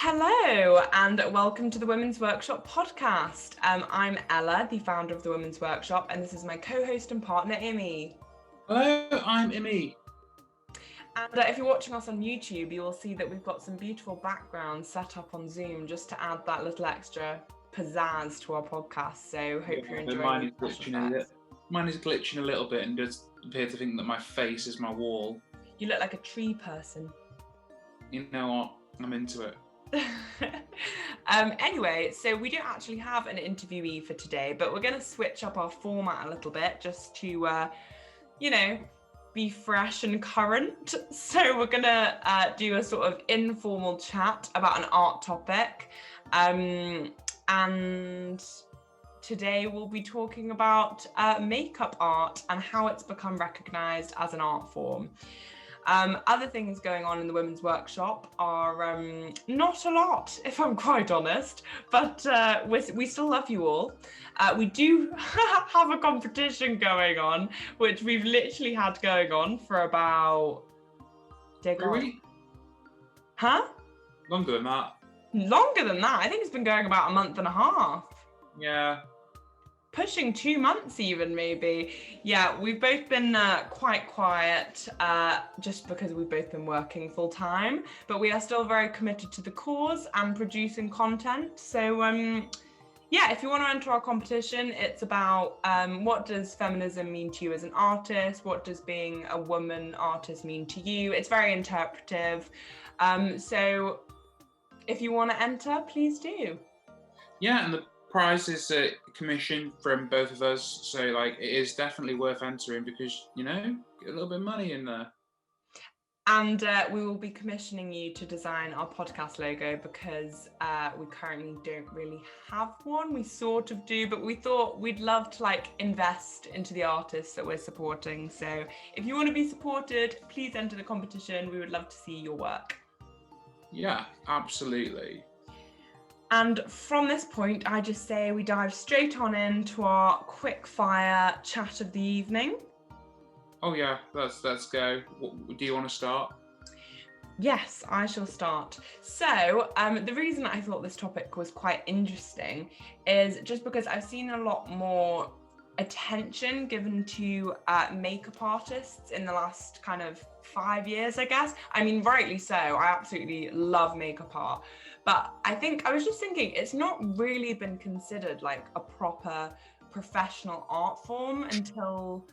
Hello and welcome to the Women's Workshop podcast. I'm Ella, the founder of the Women's Workshop, and this is my co-host and partner, Immi. Hello, I'm Immi. And if you're watching us on YouTube, you will see that we've got some beautiful backgrounds set up on Zoom just to add that little extra pizzazz to our podcast. So hope you're enjoying Mine is glitching a little bit and does appear to think that my face is my wall. You look like a tree person. You know what? I'm into it. Anyway, so we don't actually have an interviewee for today, but we're going to switch up our format a little bit just to, be fresh and current. So we're going to do a sort of informal chat about an art topic. And today we'll be talking about makeup art and how it's become recognised as an art form. Other things going on in the Women's Workshop are not a lot, if I'm quite honest, but we still love you all. We do have a competition going on, which we've literally had going on for about... Huh? Longer than that. Longer than that. I think it's been going about a month and a half. Yeah. Pushing 2 months even, maybe. Yeah, we've both been quite quiet just because we've both been working full time, but we are still very committed to the cause and producing content. So yeah, if you want to enter our competition, it's about what does feminism mean to you as an artist? What does being a woman artist mean to you? It's very interpretive. So if you want to enter, please do. Yeah, and the prize is a commission from both of us, so like it is definitely worth entering because get a little bit of money in there. And we will be commissioning you to design our podcast logo because we currently don't really have one. We sort of do, but we thought we'd love to invest into the artists that we're supporting. So if you want to be supported, please enter the competition. We would love to see your work. Yeah, absolutely. And from this point, I just say we dive straight on into our quick fire chat of the evening. Oh yeah, let's go. Do you want to start? Yes, I shall start. So the reason I thought this topic was quite interesting is just because I've seen a lot more attention given to makeup artists in the last kind of 5 years, I guess. I mean, rightly so. I absolutely love makeup art. But I was just thinking, it's not really been considered like a proper professional art form until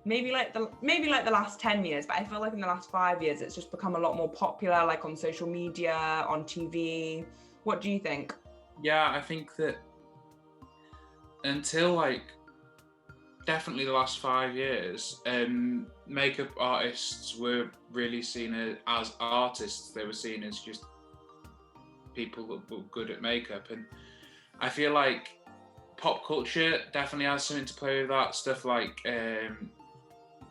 maybe the last 10 years. But I feel like in the last 5 years, it's just become a lot more popular, like on social media, on TV. What do you think? Yeah, I think that until definitely the last 5 years, makeup artists were really seen as artists. They were seen as just people that were good at makeup, and I feel like pop culture definitely has something to play with that stuff, like the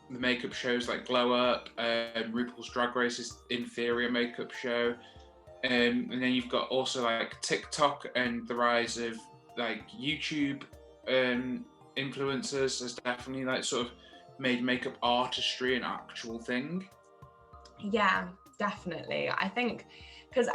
makeup shows like Glow Up, RuPaul's Drag Race's inferior makeup show, and then you've got also like TikTok and the rise of like YouTube influencers has definitely sort of made makeup artistry an actual thing. Yeah, definitely. I think there's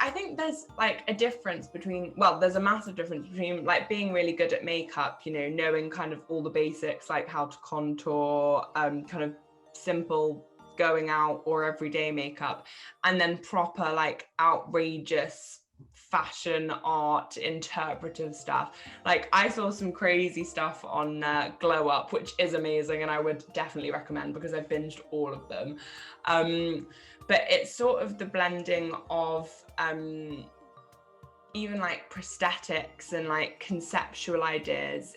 a difference between, there's a massive difference between being really good at makeup, knowing kind of all the basics, like how to contour, kind of simple going out or everyday makeup, and then proper outrageous fashion art interpretive stuff. I saw some crazy stuff on Glow Up, which is amazing, and I would definitely recommend because I've binged all of them. But it's sort of the blending of even prosthetics and conceptual ideas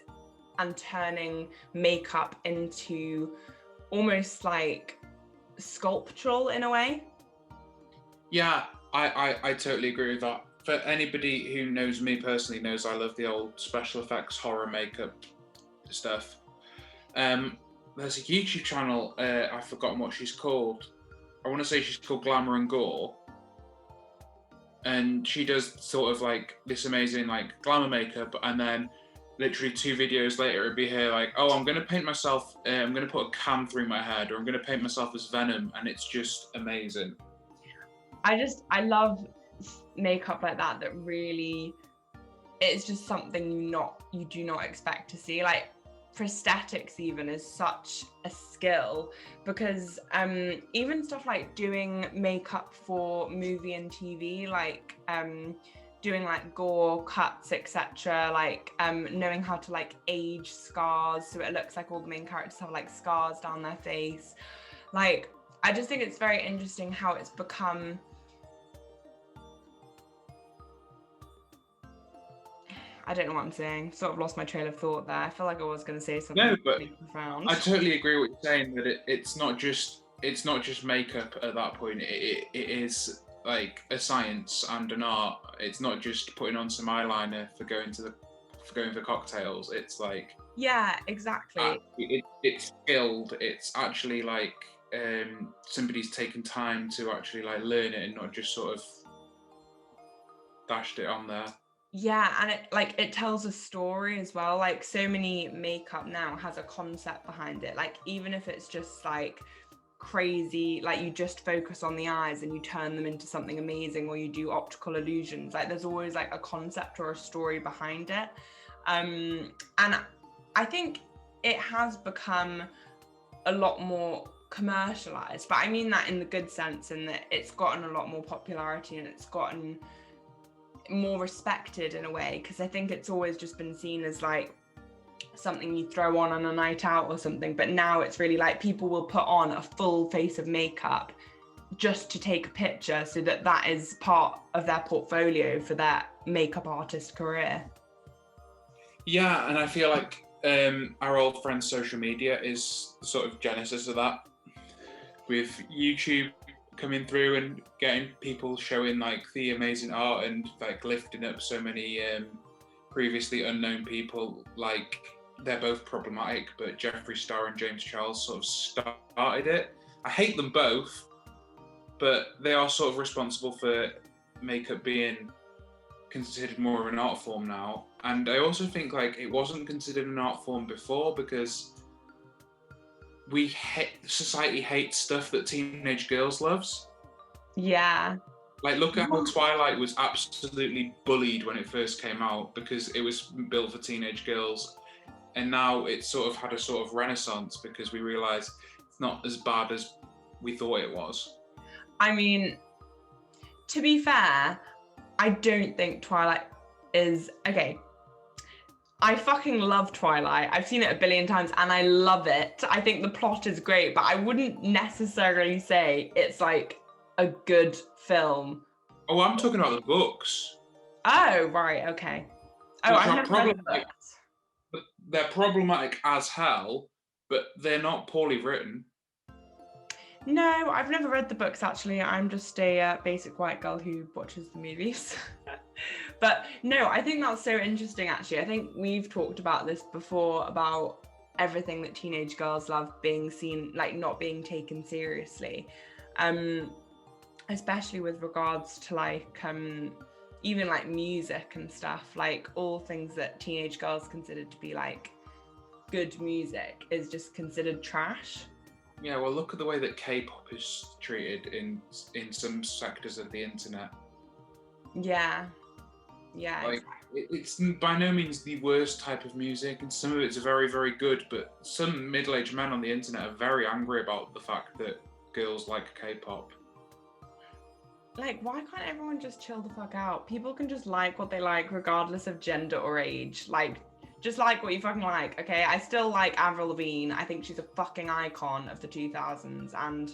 and turning makeup into almost sculptural in a way. Yeah, I totally agree with that. For anybody who knows me personally knows I love the old special effects horror makeup stuff. There's a YouTube channel, I've forgotten what she's called. I want to say she's called Glamour and Gore. And she does sort of this amazing glamour makeup, and then literally 2 videos later it'd be her I'm going to paint myself, I'm going to put a cam through my head, or I'm going to paint myself as Venom, and it's just amazing. I love makeup like that really, it's just something you do not expect to see. Like prosthetics even is such a skill, because even stuff like doing makeup for movie and TV, like doing like gore cuts, etc., like knowing how to like age scars so it looks like all the main characters have like scars down their face. Like I just think it's very interesting how it's become, I don't know what I'm saying. Sort of lost my trail of thought there. I feel like I was going to say something really profound. I totally agree with what you're saying, that it's not just makeup at that point. It is like a science and an art. It's not just putting on some eyeliner for going for cocktails. It's like, yeah, exactly. It's skilled. It's actually like somebody's taken time to actually like learn it and not just sort of dashed it on there. Yeah, and it tells a story as well. Like so many makeup now has a concept behind it. Like even if it's just like crazy, like you just focus on the eyes and you turn them into something amazing, or you do optical illusions, like there's always like a concept or a story behind it. And I think it has become a lot more commercialized, but I mean that in the good sense, in that it's gotten a lot more popularity and it's gotten more respected in a way, because I think it's always just been seen as like something you throw on a night out or something, but now it's really like people will put on a full face of makeup just to take a picture, so that is part of their portfolio for their makeup artist career. Yeah, and I feel like our old friend social media is the sort of genesis of that, with YouTube coming through and getting people showing like the amazing art and like lifting up so many previously unknown people. Like they're both problematic, but Jeffree Star and James Charles sort of started it. I hate them both, but they are sort of responsible for makeup being considered more of an art form now. And I also think like it wasn't considered an art form before, because society hates stuff that teenage girls loves. Yeah. Like look at how Twilight was absolutely bullied when it first came out, because it was built for teenage girls, and now it's sort of had a sort of renaissance because we realise it's not as bad as we thought it was. I mean, to be fair, I don't think Twilight is okay. I fucking love Twilight. I've seen it a billion times and I love it. I think the plot is great, but I wouldn't necessarily say it's like a good film. Oh, I'm talking about the books. Oh, right, okay. Oh, I've never read the books. But they're problematic as hell, but they're not poorly written. No, I've never read the books actually. I'm just a basic white girl who watches the movies. But no, I think that's so interesting actually. I think we've talked about this before, about everything that teenage girls love being seen, like not being taken seriously. Especially with regards to like even like music and stuff, like all things that teenage girls consider to be like good music is just considered trash. Yeah, well, look at the way that K-pop is treated in some sectors of the internet. Yeah, like it's by no means the worst type of music, and some of it's very, very good. But some middle-aged men on the internet are very angry about the fact that girls like K-pop. Like, why can't everyone just chill the fuck out? People can just like what they like, regardless of gender or age. Like, just like what you fucking like, okay? I still like Avril Lavigne. I think she's a fucking icon of the 2000s, and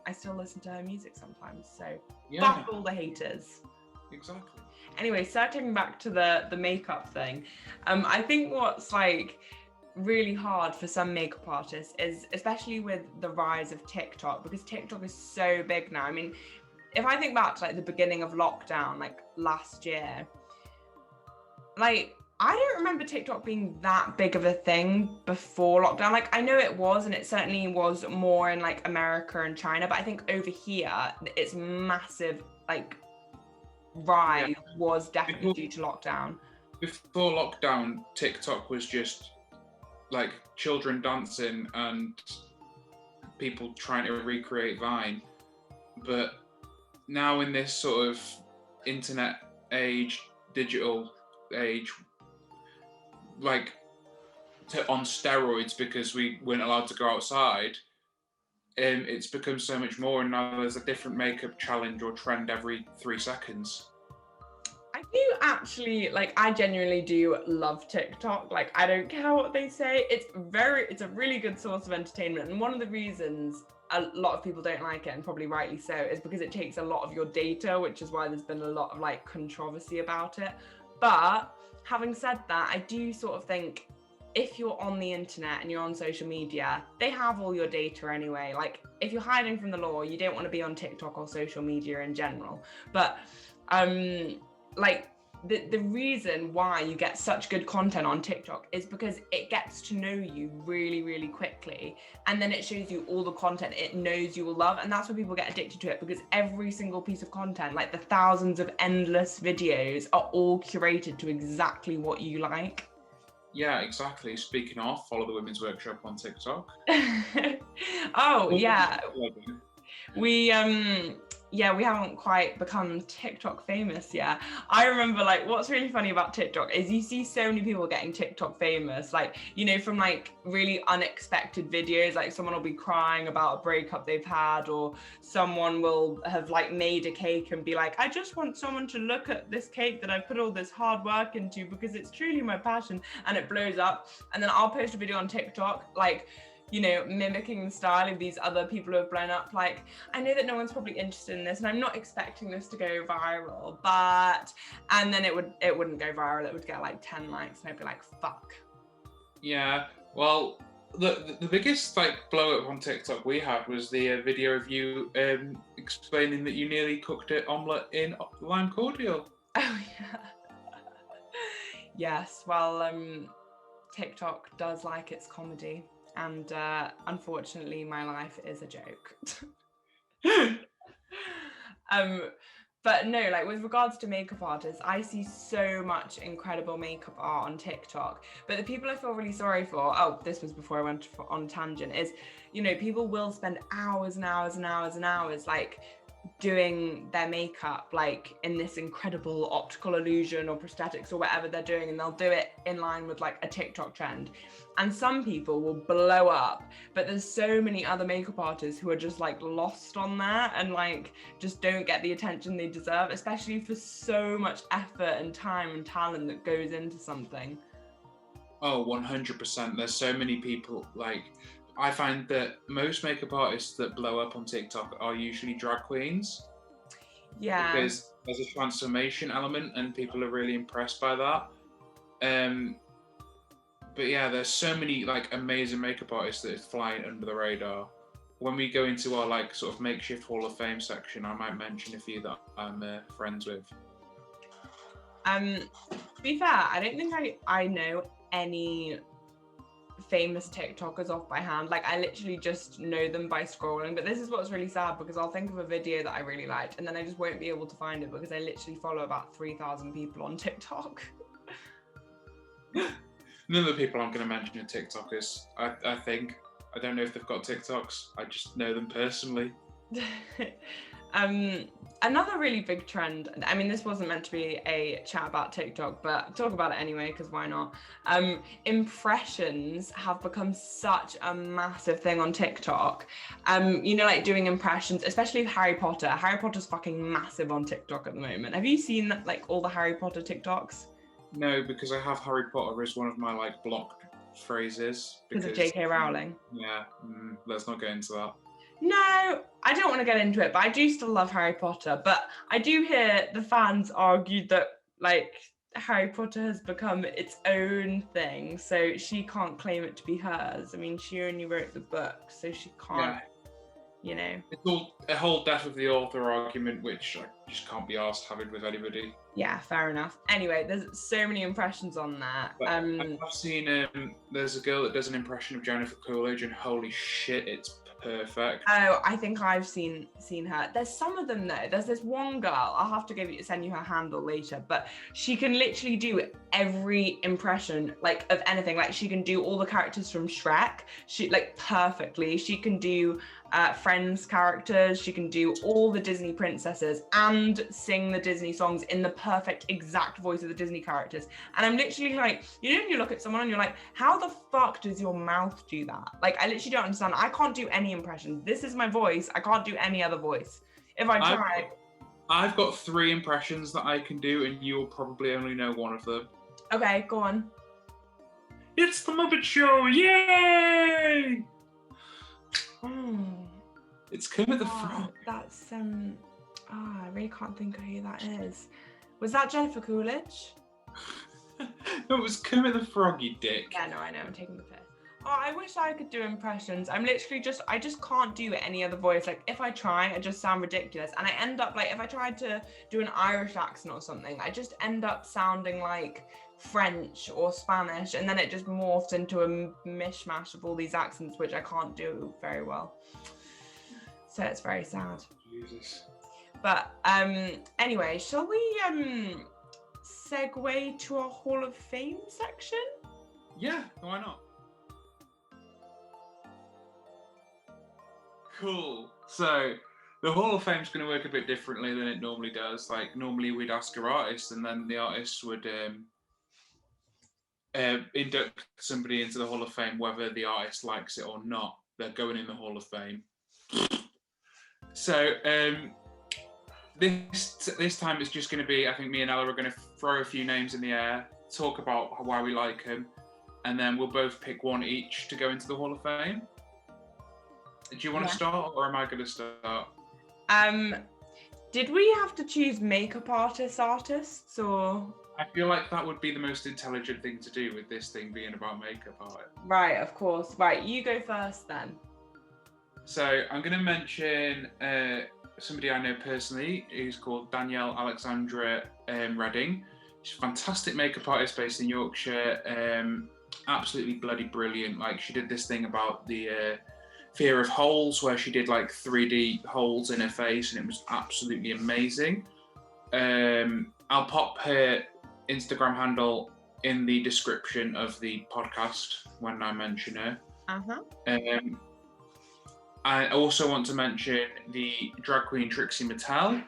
I still listen to her music sometimes. So, fuck all the haters. Exactly. Anyway, circling back to the makeup thing, I think what's like really hard for some makeup artists is, especially with the rise of TikTok, because TikTok is so big now. I mean, if I think back to like the beginning of lockdown, like last year, like I don't remember TikTok being that big of a thing before lockdown. Like I know it was, and it certainly was more in like America and China, but I think over here it's massive like rise was definitely due to lockdown. Before lockdown, TikTok was just like children dancing and people trying to recreate Vine. But now in this sort of internet age, digital age, like on steroids because we weren't allowed to go outside. It's become so much more, and now there's a different makeup challenge or trend every 3 seconds. I do actually, like, I genuinely do love TikTok. Like, I don't care what they say. It's a really good source of entertainment. And one of the reasons a lot of people don't like it, and probably rightly so, is because it takes a lot of your data, which is why there's been a lot of like controversy about it. But having said that, I do sort of think if you're on the internet and you're on social media, they have all your data anyway. Like, if you're hiding from the law, you don't want to be on TikTok or social media in general. But like the reason why you get such good content on TikTok is because it gets to know you really, really quickly. And then it shows you all the content it knows you will love. And that's why people get addicted to it, because every single piece of content, like the thousands of endless videos, are all curated to exactly what you like. Yeah, exactly. Speaking of, follow the Women's Workshop on TikTok. Oh, yeah. We haven't quite become TikTok famous yet. I remember, like, what's really funny about TikTok is you see so many people getting TikTok famous, like, you know, from like really unexpected videos. Like, someone will be crying about a breakup they've had, or someone will have like made a cake and be like, I just want someone to look at this cake that I put all this hard work into because it's truly my passion, and it blows up. And then I'll post a video on TikTok, like, you know, mimicking the style of these other people who have blown up. Like, I know that no one's probably interested in this, and I'm not expecting this to go viral, but, and then it wouldn't go viral. It would get like 10 likes, and I'd be like, fuck. Yeah, well, the biggest like blow up on TikTok we had was the video of you explaining that you nearly cooked an omelette in lime cordial. Oh yeah. Yes, well, TikTok does like its comedy. And unfortunately, my life is a joke. But no, like with regards to makeup artists, I see so much incredible makeup art on TikTok. But the people I feel really sorry for, oh, this was before I went on tangent, is, you know, people will spend hours and hours and hours and hours like doing their makeup like in this incredible optical illusion or prosthetics or whatever they're doing, and they'll do it in line with like a TikTok trend. And some people will blow up, but there's so many other makeup artists who are just like lost on that and like just don't get the attention they deserve, especially for so much effort and time and talent that goes into something. Oh, 100%. There's so many people, like, I find that most makeup artists that blow up on TikTok are usually drag queens. Yeah. Because there's a transformation element and people are really impressed by that. But yeah, there's so many like amazing makeup artists that are flying under the radar. When we go into our like sort of makeshift Hall of Fame section, I might mention a few that I'm friends with. To be fair, I don't think I know any famous TikTokers off by hand. Like, I literally just know them by scrolling. But this is what's really sad, because I'll think of a video that I really liked and then I just won't be able to find it because I literally follow about 3,000 people on TikTok. None of the people I'm going to mention are TikTokers. I think. I don't know if they've got TikToks. I just know them personally. Another really big trend, I mean, this wasn't meant to be a chat about TikTok, but talk about it anyway, because why not? Impressions have become such a massive thing on TikTok. You know, like doing impressions, especially of Harry Potter. Harry Potter's fucking massive on TikTok at the moment. Have you seen like all the Harry Potter TikToks? No, because I have Harry Potter as one of my like blocked phrases. Because of J.K. Rowling? Yeah, let's not get into that. No, I don't want to get into it, but I do still love Harry Potter. But I do hear the fans argue that like Harry Potter has become its own thing, so she can't claim it to be hers. I mean, she only wrote the book, so she can't, you know. It's all a whole death of the author argument, which I just can't be asked having with anybody. Yeah, fair enough. Anyway, there's so many impressions on that. I've seen there's a girl that does an impression of Jennifer Coolidge, and holy shit, it's perfect. Oh, I think I've seen her. There's some of them though. There's this one girl, I'll have to send you her handle later, but she can literally do every impression like of anything. Like, she can do all the characters from Shrek, she like perfectly. She can do Friends characters. She can do all the Disney princesses and sing the Disney songs in the perfect exact voice of the Disney characters. And I'm literally like, you know, when you look at someone and you're like, how the fuck does your mouth do that? Like, I literally don't understand. I can't do any impressions. This is my voice. I can't do any other voice. If I try. I've got 3 impressions that I can do, and you'll probably only know one of them. Okay, go on. It's the Muppet Show! Yay! It's Kermit the Frog. That's I really can't think of who that is. Was that Jennifer Coolidge? No, it was Kermit the Frog, you dick. Yeah, no, I know. I'm taking the piss. Oh, I wish I could do impressions. I'm literally I just can't do any other voice. Like, if I try, I just sound ridiculous. And I end up, like, if I tried to do an Irish accent or something, I just end up sounding like French or Spanish. And then it just morphs into a mishmash of all these accents, which I can't do very well. So it's very sad. Jesus. But anyway, shall we segue to our Hall of Fame section? Yeah, why not? Cool. So the Hall of Fame's going to work a bit differently than it normally does. Like, normally we'd ask our artist, and then the artist would induct somebody into the Hall of Fame, whether the artist likes it or not. They're going in the Hall of Fame. So this time it's just going to be, I think me and Ella are going to throw a few names in the air, talk about why we like them, and then we'll both pick one each to go into the Hall of Fame. Do you want to start, or am I going to start? Did we have to choose makeup artists, or? I feel like that would be the most intelligent thing to do with this thing being about makeup art. Right, of course. Right, you go first then. So I'm going to mention somebody I know personally who's called Danielle Alexandra Redding. She's a fantastic makeup artist based in Yorkshire. Absolutely bloody brilliant. Like, she did this thing about the fear of holes, where she did like 3D holes in her face, and it was absolutely amazing. I'll pop her Instagram handle in the description of the podcast when I mention her. I also want to mention the drag queen Trixie Mattel,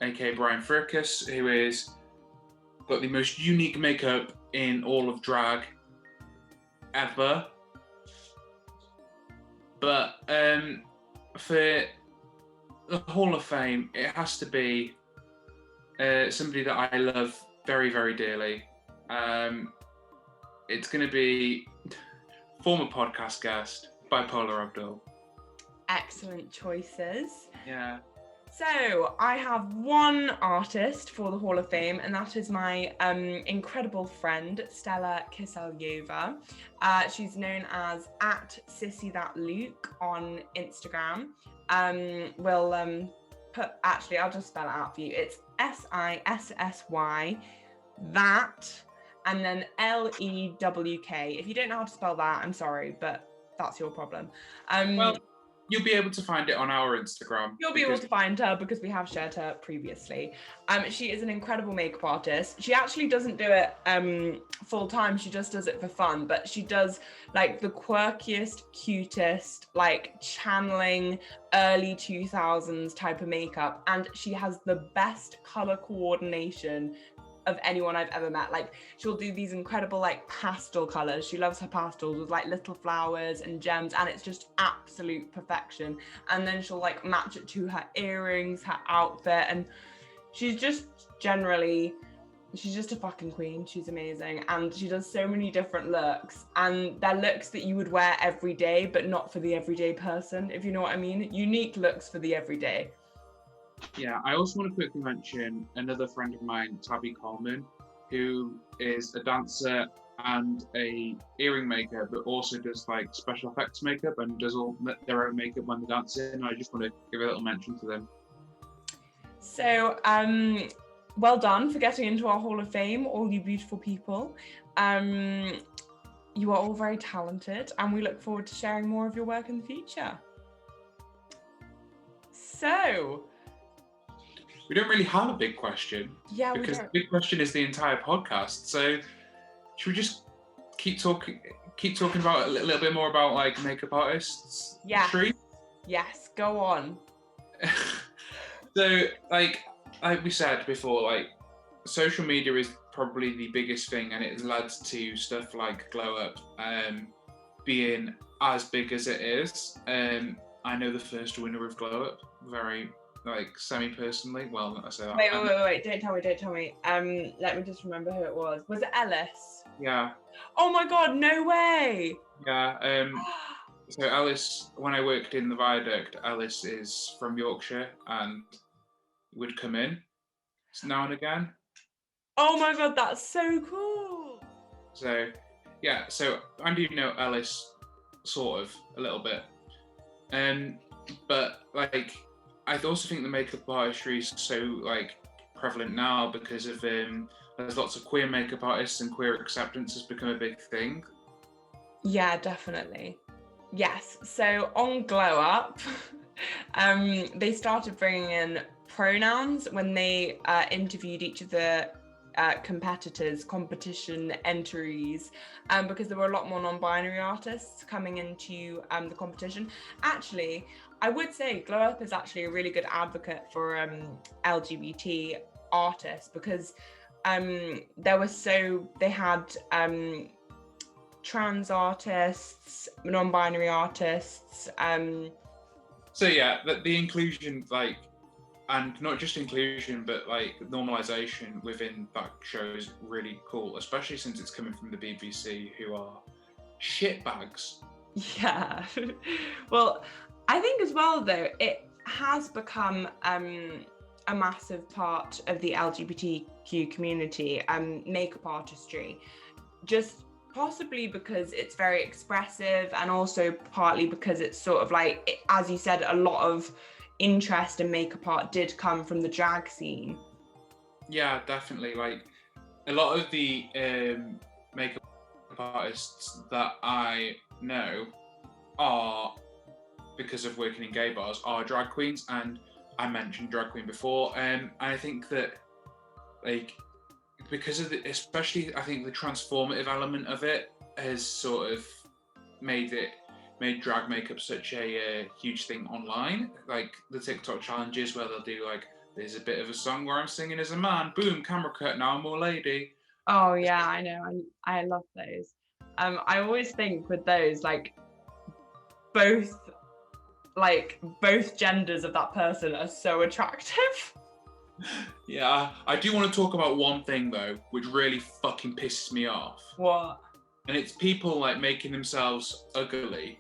aka Brian Frickus, who is got the most unique makeup in all of drag ever. But for the Hall of Fame, it has to be somebody that I love very, very dearly. It's going to be former podcast guest, Bipolar Abdul. Excellent choices. Yeah. So I have one artist for the Hall of Fame, and that is my incredible friend, Stella Kiselyova. She's known as @SissyThatLuke on Instagram. I'll just spell it out for you. It's SISSY, that, and then LEWK. If you don't know how to spell that, I'm sorry, but that's your problem. Well, you'll be able to find it on our Instagram. You'll be able to find her because we have shared her previously. She is an incredible makeup artist. She actually doesn't do it full time. She just does it for fun, but she does like the quirkiest, cutest, like channeling early 2000s type of makeup. And she has the best color coordination of anyone I've ever met. Like, she'll do these incredible like pastel colors. She loves her pastels with like little flowers and gems, and it's just absolute perfection. And then she'll like match it to her earrings, her outfit, and she's just a fucking queen. She's amazing, and she does so many different looks, and they're looks that you would wear every day, but not for the everyday person, if you know what I mean. Unique looks for the everyday. Yeah, I also want to quickly mention another friend of mine, Tabby Coleman, who is a dancer and a earring maker, but also does like special effects makeup and does all their own makeup when they're dancing. I just want to give a little mention to them. So, well done for getting into our Hall of Fame, all you beautiful people. You are all very talented, and we look forward to sharing more of your work in the future. So, we don't really have a big question. Yeah, because the big question is the entire podcast. So should we just keep talking about a little bit more about like makeup artists? Yeah. Tree? Yes, go on. So, like we said before, like social media is probably the biggest thing, and it has led to stuff like Glow Up being as big as it is. I know the first winner of Glow Up, very like semi-personally. Well, I say that. Wait, don't tell me. Let me just remember who it was. Was it Ellis? Yeah. Oh my god, no way! Yeah. So Alice, when I worked in the Viaduct, Alice is from Yorkshire and would come in now and again. Oh my god, that's so cool! So, yeah, so I do know Alice, sort of, a little bit. But, like, I also think the makeup artistry is so, like, prevalent now because of, there's lots of queer makeup artists and queer acceptance has become a big thing. Yeah, definitely. Yes, so on Glow Up, they started bringing in pronouns when they interviewed each of the competition entries, because there were a lot more non-binary artists coming into the competition. Actually, I would say Glow Up is actually a really good advocate for LGBT artists because they had trans artists, non-binary artists. So yeah, the inclusion, like, and not just inclusion, but like normalization within that show is really cool, especially since it's coming from the BBC, who are shitbags. Yeah. Well, I think as well though, it has become a massive part of the LGBTQ community, makeup artistry, just possibly because it's very expressive and also partly because it's sort of like, as you said, a lot of interest in makeup art did come from the drag scene. Yeah, definitely. Like a lot of the makeup artists that I know are, because of working in gay bars, are drag queens, and I mentioned drag queen before, and I think that like because of especially I think the transformative element of it has sort of made drag makeup such a huge thing online. Like the TikTok challenges where they'll do like, there's a bit of a song where I'm singing as a man, boom, camera cut, now I'm more lady. Oh yeah, I know. I love those. I always think with those, like both genders of that person are so attractive. Yeah, I do want to talk about one thing though, which really fucking pisses me off. What? And it's people like making themselves ugly,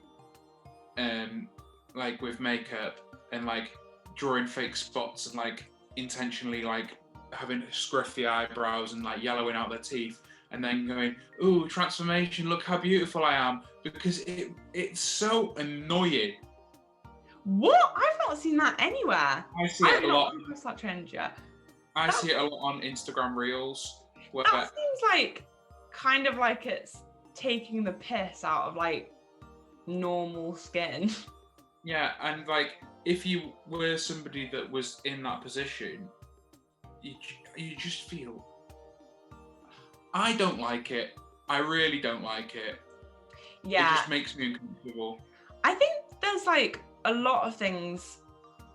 like with makeup and like drawing fake spots and like intentionally like having scruffy eyebrows and like yellowing out their teeth and then going, "Ooh, transformation! Look how beautiful I am!" Because it's so annoying. What? I've not seen that anywhere. I see it a lot. I've not that trend yet. I see it a lot on Instagram Reels. Where that seems like kind of like it's taking the piss out of like normal skin. Yeah, and like if you were somebody that was in that position, you just feel, I don't like it. I really don't like it. Yeah. It just makes me uncomfortable. I think there's like a lot of things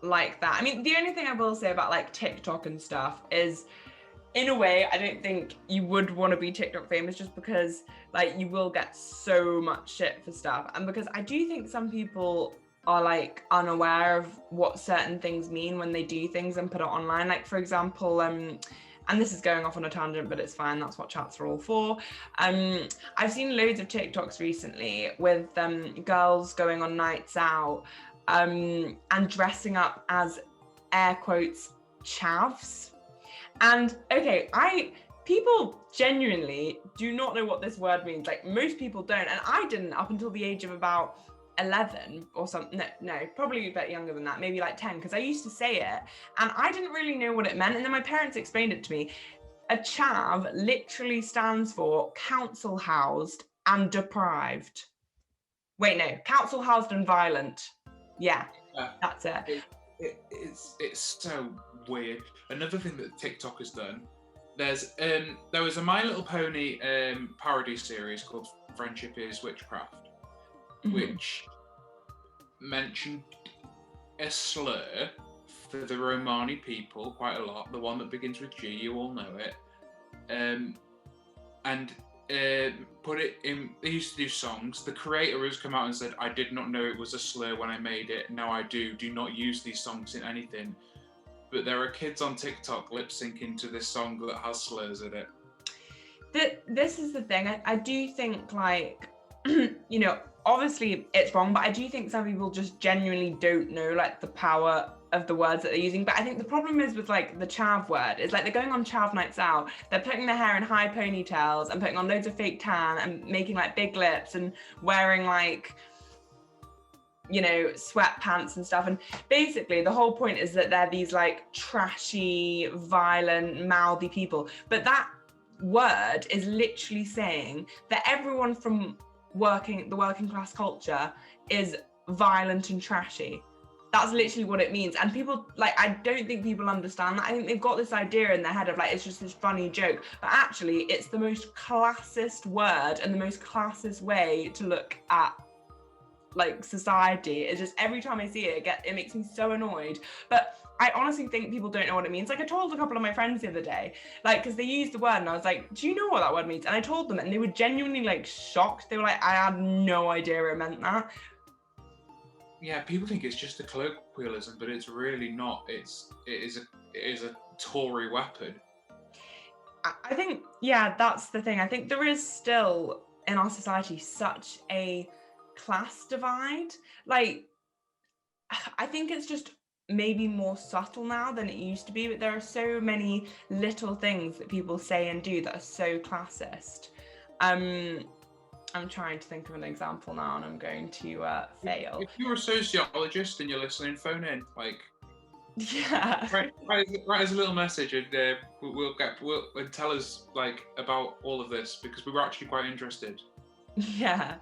like that. I mean, the only thing I will say about like TikTok and stuff is, in a way, I don't think you would want to be TikTok famous just because like you will get so much shit for stuff. And because I do think some people are like unaware of what certain things mean when they do things and put it online. Like for example, and this is going off on a tangent, but it's fine. That's what chats are all for. I've seen loads of TikToks recently with girls going on nights out and dressing up as air quotes chavs. And okay, people genuinely do not know what this word means. Like most people don't, and I didn't up until the age of about 11 or something. No, probably a bit younger than that, maybe like 10, because I used to say it and I didn't really know what it meant. And then my parents explained it to me. A chav literally stands for council housed and deprived. Wait, no, council housed and violent. Yeah, that's it. It's so weird. Another thing that TikTok has done, there was a My Little Pony parody series called Friendship is Witchcraft, which mentioned a slur for the Romani people quite a lot. The one that begins with G, you all know it. And put it in. They used to do songs. The creator has come out and said, "I did not know it was a slur when I made it. Now I do. Do not use these songs in anything." But there are kids on TikTok lip syncing to this song that has slurs in it. This is the thing. I do think, like, you know, obviously it's wrong, but I do think some people just genuinely don't know, like, the power of the words that they're using. But I think the problem is with, like, the chav word, it's like they're going on chav nights out, they're putting their hair in high ponytails and putting on loads of fake tan and making, like, big lips and wearing, like, you know, sweatpants and stuff. And basically the whole point is that they're these, like, trashy, violent, mouthy people. But that word is literally saying that everyone from the working class culture is violent and trashy. That's literally what it means. And people, like, I don't think people understand that. I think they've got this idea in their head of, like, it's just this funny joke, but actually it's the most classist word and the most classist way to look at, like, society. It's just, every time I see it, it makes me so annoyed. But I honestly think people don't know what it means. Like, I told a couple of my friends the other day, like, because they used the word and I was like, do you know what that word means? And I told them and they were genuinely, like, shocked. They were like, I had no idea it meant that. Yeah, people think it's just a colloquialism, but it's really not. It is a Tory weapon. I think, yeah, that's the thing. I think there is still in our society such a class divide. Like, I think it's just maybe more subtle now than it used to be, but there are so many little things that people say and do that are so classist. I'm trying to think of an example now and I'm going to fail. If you're a sociologist and you're listening, phone in. Like, yeah, write us a little message and we'll tell us, like, about all of this, because we were actually quite interested. Yeah.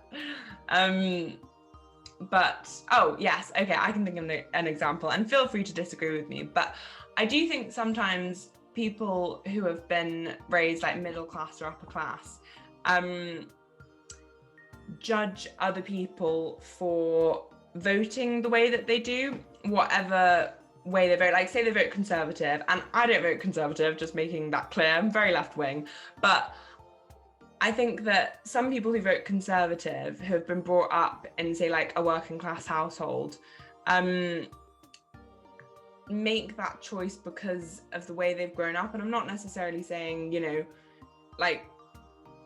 But, oh yes, okay, I can think of an example, and feel free to disagree with me, but I do think sometimes people who have been raised, like, middle class or upper class, judge other people for voting the way that they do, whatever way they vote. Like, say they vote Conservative, and I don't vote Conservative, just making that clear, I'm very left-wing, but I think that some people who vote Conservative who have been brought up in, say, like, a working class household, make that choice because of the way they've grown up. And I'm not necessarily saying, you know, like,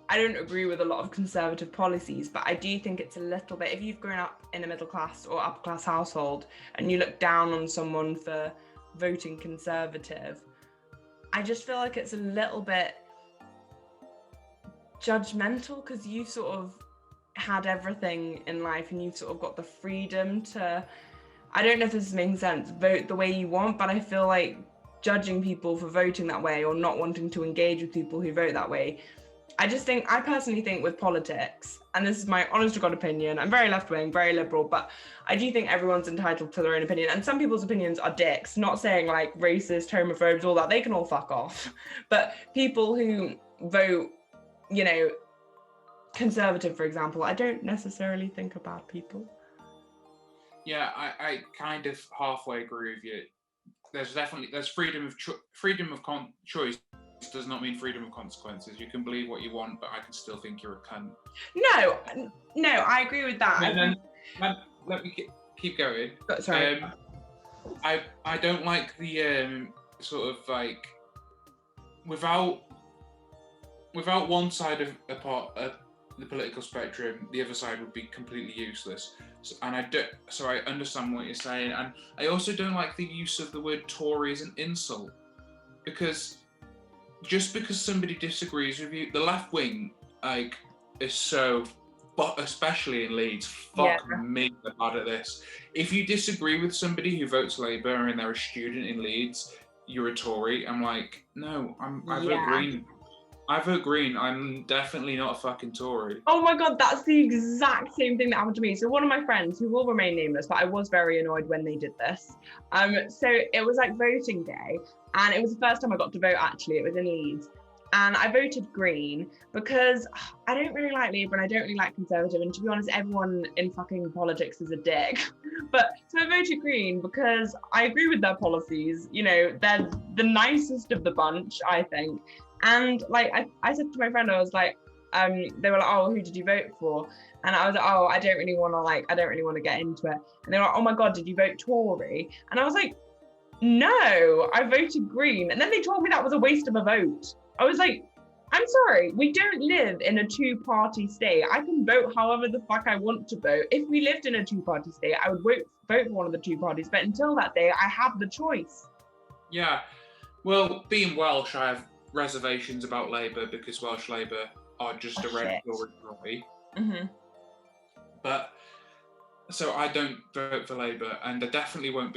I don't agree with a lot of Conservative policies, but I do think it's a little bit, if you've grown up in a middle class or upper class household and you look down on someone for voting Conservative, I just feel like it's a little bit judgmental, because you've sort of had everything in life and you've sort of got the freedom to, I don't know if this is making sense, vote the way you want, but I feel like judging people for voting that way or not wanting to engage with people who vote that way, I personally think with politics, and this is my honest to God opinion, I'm very left-wing, very liberal, but I do think everyone's entitled to their own opinion, and some people's opinions are dicks, not saying, like, racist, homophobes, all that, they can all fuck off, but people who vote, you know, Conservative, for example, I don't necessarily think are bad people. Yeah, I kind of halfway agree with you. There's freedom of choice does not mean freedom of consequences. You can believe what you want, but I can still think you're a cunt. No, I agree with that. And then, let me keep going. Sorry. I don't like the sort of, like, without one side of the political spectrum, the other side would be completely useless. So I understand what you're saying, and I also don't like the use of the word Tory as an insult, because just because somebody disagrees with you, the left wing, like, is so, but especially in Leeds, me, they're bad at this. If you disagree with somebody who votes Labour and they're a student in Leeds, you're a Tory. I'm like, no, I vote Green. I vote Green. I'm definitely not a fucking Tory. Oh my God, that's the exact same thing that happened to me. So one of my friends, who will remain nameless, but I was very annoyed when they did this. So it was, like, voting day, and it was the first time I got to vote, actually. It was in Leeds. And I voted Green because I don't really like Labour and I don't really like Conservative. And to be honest, everyone in fucking politics is a dick. But so I voted Green because I agree with their policies. You know, they're the nicest of the bunch, I think. And like I said to my friend, I was like, they were like, oh, who did you vote for? And I was like, oh, I don't really want to get into it. And they were like, oh my God, did you vote Tory? And I was like, no, I voted Green. And then they told me that was a waste of a vote. I was like, I'm sorry, we don't live in a two-party state. I can vote however the fuck I want to vote. If we lived in a two-party state, I would vote for one of the two parties. But until that day, I have the choice. Yeah. Well, being Welsh, I have reservations about Labour because Welsh Labour are just a red Tory. Mm-hmm. But so I don't vote for Labour, and I definitely won't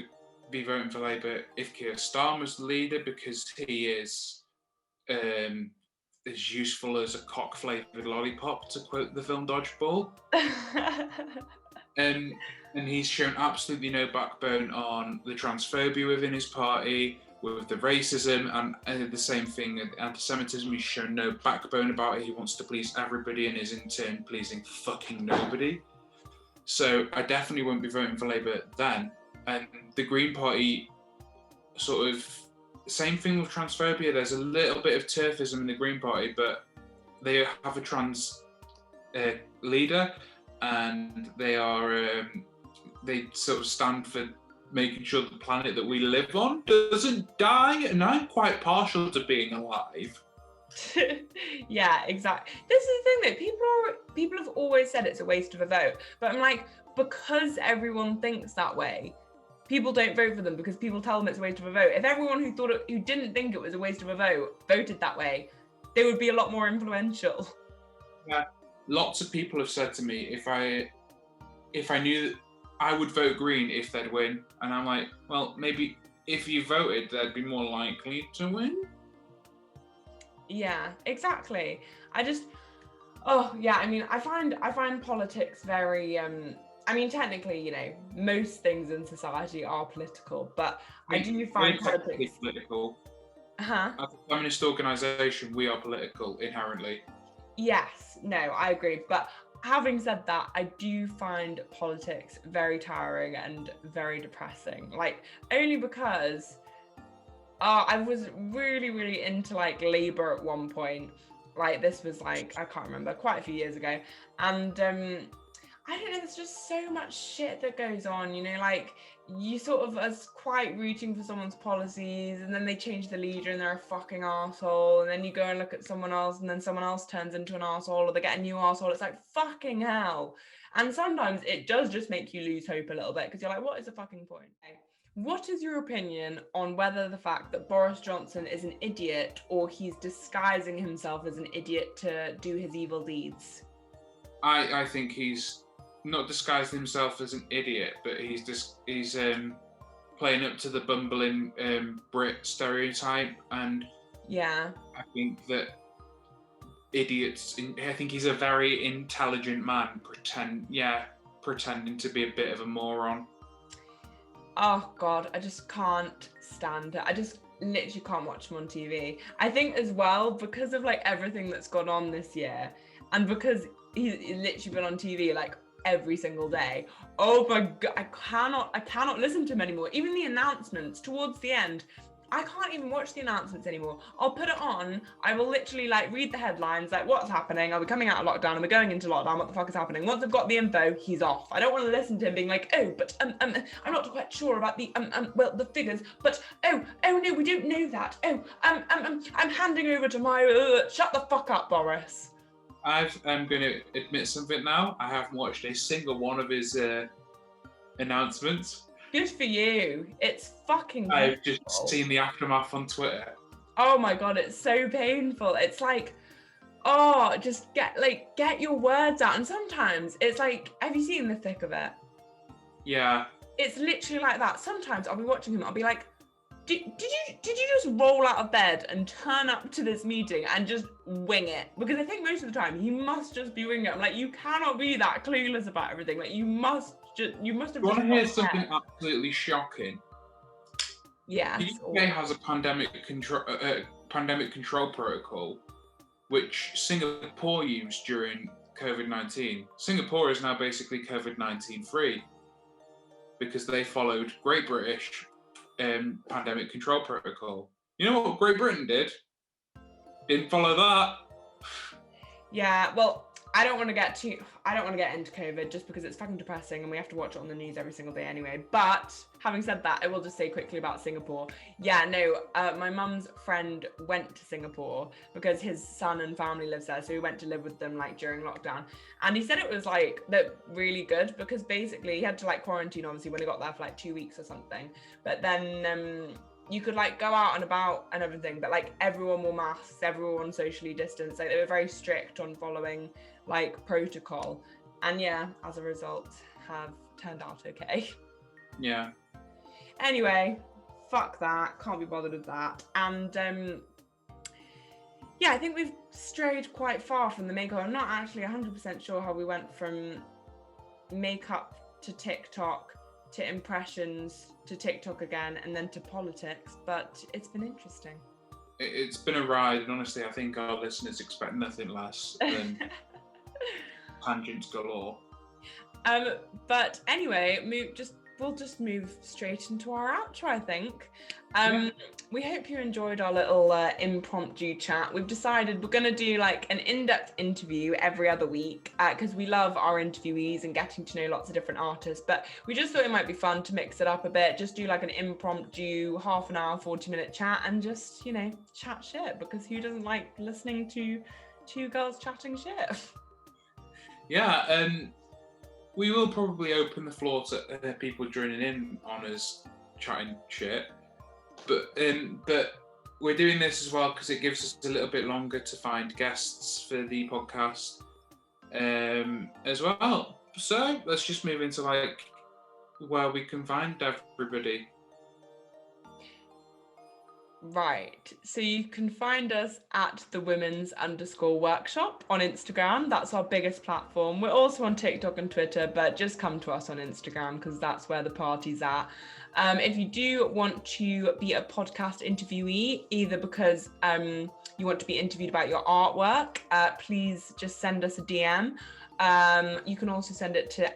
be voting for Labour if Keir Starmer's the leader, because he is as useful as a cock-flavoured lollipop, to quote the film Dodgeball. And he's shown absolutely no backbone on the transphobia within his party, with the racism, and the same thing, the anti-Semitism. He's shown no backbone about it. He wants to please everybody and is in turn pleasing fucking nobody. So I definitely won't be voting for Labour then. And the Green Party, sort of, same thing with transphobia. There's a little bit of turfism in the Green Party, but they have a trans leader, and they sort of stand for making sure the planet that we live on doesn't die. And I'm quite partial to being alive. Yeah, exactly. This is the thing that people have always said it's a waste of a vote, but I'm like, because everyone thinks that way, people don't vote for them because people tell them it's a waste of a vote. If everyone who didn't think it was a waste of a vote voted that way, they would be a lot more influential. Yeah, lots of people have said to me, if I knew that I would vote Green if they'd win, and I'm like, well, maybe if you voted, they'd be more likely to win. Yeah, exactly. I mean, I find politics very, I mean, technically, you know, most things in society are political, but I do find politics political. Uh-huh. As a feminist organisation, we are political inherently. Yes, no, I agree. But having said that, I do find politics very tiring and very depressing. Like, only because I was really, really into like Labour at one point. Like, this was like, I can't remember, quite a few years ago. And I don't know, there's just so much shit that goes on, you know, like you sort of as quite rooting for someone's policies, and then they change the leader and they're a fucking arsehole, and then you go and look at someone else and then someone else turns into an arsehole, or they get a new arsehole. It's like, fucking hell. And sometimes it does just make you lose hope a little bit, because you're like, what is the fucking point? What is your opinion on whether the fact that Boris Johnson is an idiot, or he's disguising himself as an idiot to do his evil deeds? I think he's not disguised himself as an idiot, but he's playing up to the bumbling Brit stereotype, and yeah, I think that idiots. I think he's a very intelligent man, pretending to be a bit of a moron. Oh God, I just can't stand it. I just literally can't watch him on TV. I think as well, because of like everything that's gone on this year, and because he's literally been on TV like every single day. Oh my God, I cannot listen to him anymore. Even the announcements towards the end, I can't even watch the announcements anymore. I'll put it on. I will literally like read the headlines, like what's happening? Are we coming out of lockdown? Are we going into lockdown? What the fuck is happening? Once I've got the info, he's off. I don't want to listen to him being like, oh, but I'm not quite sure about the the figures. But oh no, we don't know that. Oh, I'm handing over to my shut the fuck up, Boris. I'm going to admit something now. I haven't watched a single one of his announcements. Good for you. It's fucking painful. I've just seen the aftermath on Twitter. Oh my God, it's so painful. It's like, oh, just get your words out. And sometimes it's like, have you seen the thick of it? Yeah. It's literally like that. Sometimes I'll be watching him, I'll be like, did you just roll out of bed and turn up to this meeting and just wing it? Because I think most of the time he must just be winging it. I'm like, you cannot be that clueless about everything. Like you must have. You want to hear something absolutely shocking? Yeah. The UK has a pandemic pandemic control protocol, which Singapore used during COVID-19. Singapore is now basically COVID-19 free because they followed Great British pandemic control protocol. You know what Great Britain did? Didn't follow that. Yeah, well, I don't want to get into COVID just because it's fucking depressing and we have to watch it on the news every single day anyway. But having said that, I will just say quickly about Singapore. Yeah, no, my mum's friend went to Singapore because his son and family lives there. So he went to live with them like during lockdown. And he said it was like really good because basically he had to like quarantine obviously when he got there for like 2 weeks or something. But then you could like go out and about and everything, but like everyone wore masks, everyone socially distanced. Like they were very strict on following like protocol, and yeah, as a result, have turned out okay. Yeah. Anyway, fuck that. Can't be bothered with that. And yeah, I think we've strayed quite far from the makeup. I'm not actually 100% sure how we went from makeup to TikTok to impressions to TikTok again and then to politics, but it's been interesting. It's been a ride, and honestly, I think our listeners expect nothing less than tangents galore. But anyway, we'll just move straight into our outro, I think. We hope you enjoyed our little impromptu chat. We've decided we're going to do like an in-depth interview every other week because we love our interviewees and getting to know lots of different artists, but we just thought it might be fun to mix it up a bit, just do like an impromptu half an hour, 40-minute chat and just, you know, chat shit, because who doesn't like listening to two girls chatting shit? Yeah, we will probably open the floor to people joining in on us chatting shit, but we're doing this as well because it gives us a little bit longer to find guests for the podcast as well. So let's just move into like where we can find everybody. Right, so you can find us at the women's_workshop on Instagram. That's our biggest platform. We're also on TikTok and Twitter, but just come to us on Instagram because that's where the party's at. If you do want to be a podcast interviewee, either because you want to be interviewed about your artwork, please just send us a DM. You can also send it to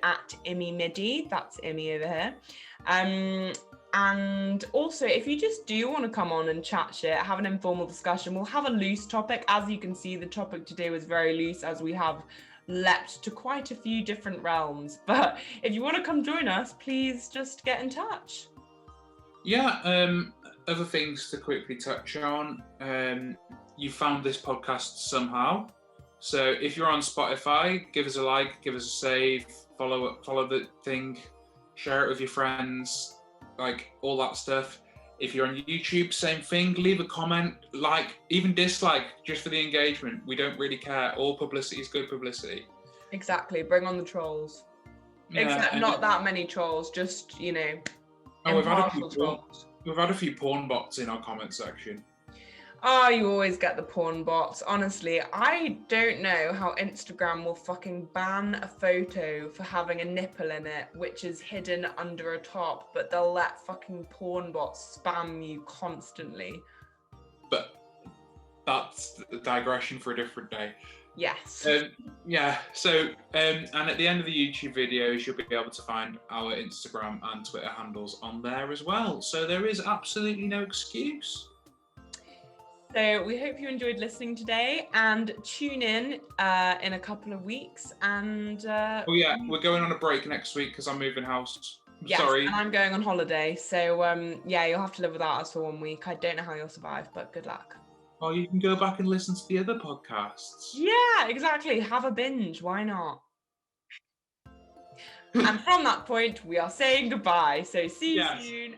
@Immi_midi. That's Immi over here. And also, if you just do want to come on and chat shit, have an informal discussion, we'll have a loose topic. As you can see, the topic today was very loose as we have leapt to quite a few different realms. But if you want to come join us, please just get in touch. Yeah, other things to quickly touch on. You found this podcast somehow. So if you're on Spotify, give us a like, give us a save, follow the thing, share it with your friends, like all that stuff. If you're on YouTube, same thing, leave a comment, like, even dislike, just for the engagement. We don't really care. All publicity is good publicity. Exactly, bring on the trolls. Yeah, except not that many trolls, just, you know, impartial trolls. We've had a few porn bots in our comment section. Oh, you always get the porn bots. Honestly, I don't know how Instagram will fucking ban a photo for having a nipple in it, which is hidden under a top, but they'll let fucking porn bots spam you constantly. But that's a digression for a different day. Yes. Yeah, so, and at the end of the YouTube videos, you'll be able to find our Instagram and Twitter handles on there as well. So there is absolutely no excuse. So we hope you enjoyed listening today, and tune in a couple of weeks. And we're going on a break next week because I'm moving house. Yes, sorry. And I'm going on holiday. So yeah, you'll have to live without us for 1 week. I don't know how you'll survive, but good luck. Or you can go back and listen to the other podcasts. Yeah, exactly. Have a binge. Why not? And from that point, we are saying goodbye. So see you soon.